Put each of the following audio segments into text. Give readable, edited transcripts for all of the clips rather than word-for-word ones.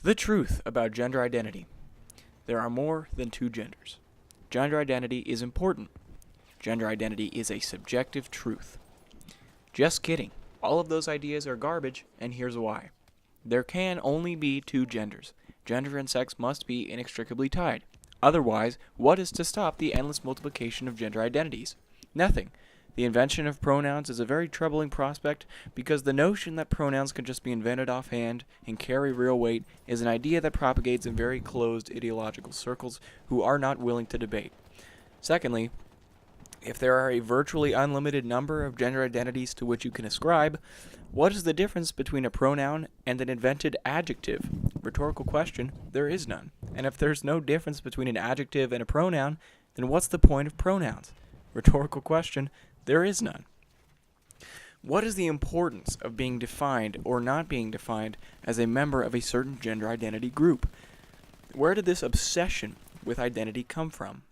The truth about gender identity. There are more than two genders. Gender identity is important. Gender identity is a subjective truth. Just kidding. All of those ideas are garbage, and here's why. There can only be two genders. Gender and sex must be inextricably tied. Otherwise, what is to stop the endless multiplication of gender identities? Nothing. The invention of pronouns is a very troubling prospect because the notion that pronouns can just be invented offhand and carry real weight is an idea that propagates in very closed ideological circles who are not willing to debate. Secondly, if there are a virtually unlimited number of gender identities to which you can ascribe, what is the difference between a pronoun and an invented adjective? Rhetorical question, there is none. And if there's no difference between an adjective and a pronoun, then what's the point of pronouns? Rhetorical question, there is none. What is the importance of being defined or not being defined as a member of a certain gender identity group? Where did this obsession with identity come from?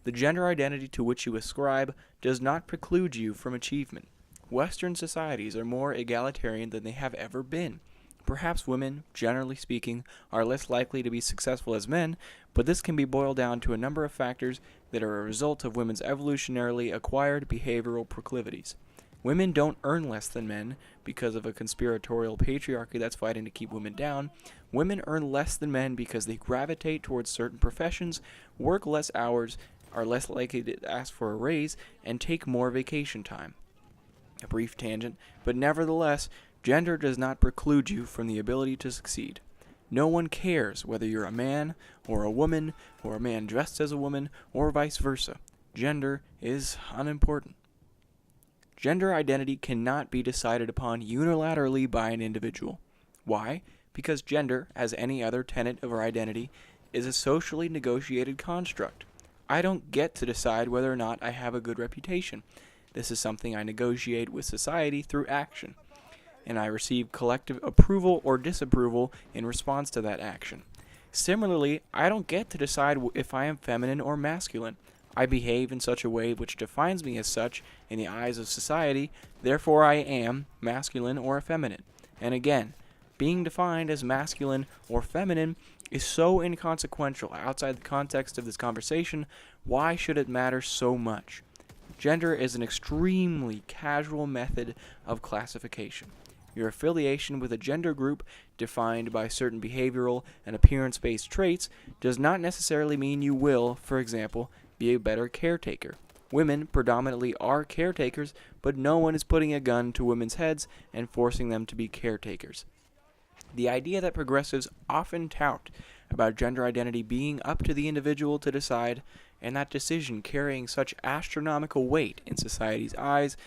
The gender identity to which you ascribe does not preclude you from achievement. Western societies are more egalitarian than they have ever been. Perhaps women, generally speaking, are less likely to be successful as men, but this can be boiled down to a number of factors that are a result of women's evolutionarily acquired behavioral proclivities. Women don't earn less than men because of a conspiratorial patriarchy that's fighting to keep women down. Women earn less than men because they gravitate towards certain professions, work less hours, are less likely to ask for a raise, and take more vacation time. A brief tangent, but nevertheless, gender does not preclude you from the ability to succeed. No one cares whether you're a man, or a woman, or a man dressed as a woman, or vice versa. Gender is unimportant. Gender identity cannot be decided upon unilaterally by an individual. Why? Because gender, as any other tenet of our identity, is a socially negotiated construct. I don't get to decide whether or not I have a good reputation. This is something I negotiate with society through action, and I receive collective approval or disapproval in response to that action. Similarly, I don't get to decide if I am feminine or masculine. I behave in such a way which defines me as such in the eyes of society, therefore I am masculine or effeminate. And again, being defined as masculine or feminine is so inconsequential outside the context of this conversation. Why should it matter so much? Gender is an extremely casual method of classification. Your affiliation with a gender group defined by certain behavioral and appearance-based traits does not necessarily mean you will, for example, be a better caretaker. Women predominantly are caretakers, but no one is putting a gun to women's heads and forcing them to be caretakers. The idea that progressives often tout about gender identity being up to the individual to decide, and that decision carrying such astronomical weight in society's eyes,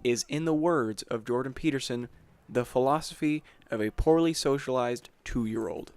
is, in the words of Jordan Peterson, the philosophy of a poorly socialized 2-year-old.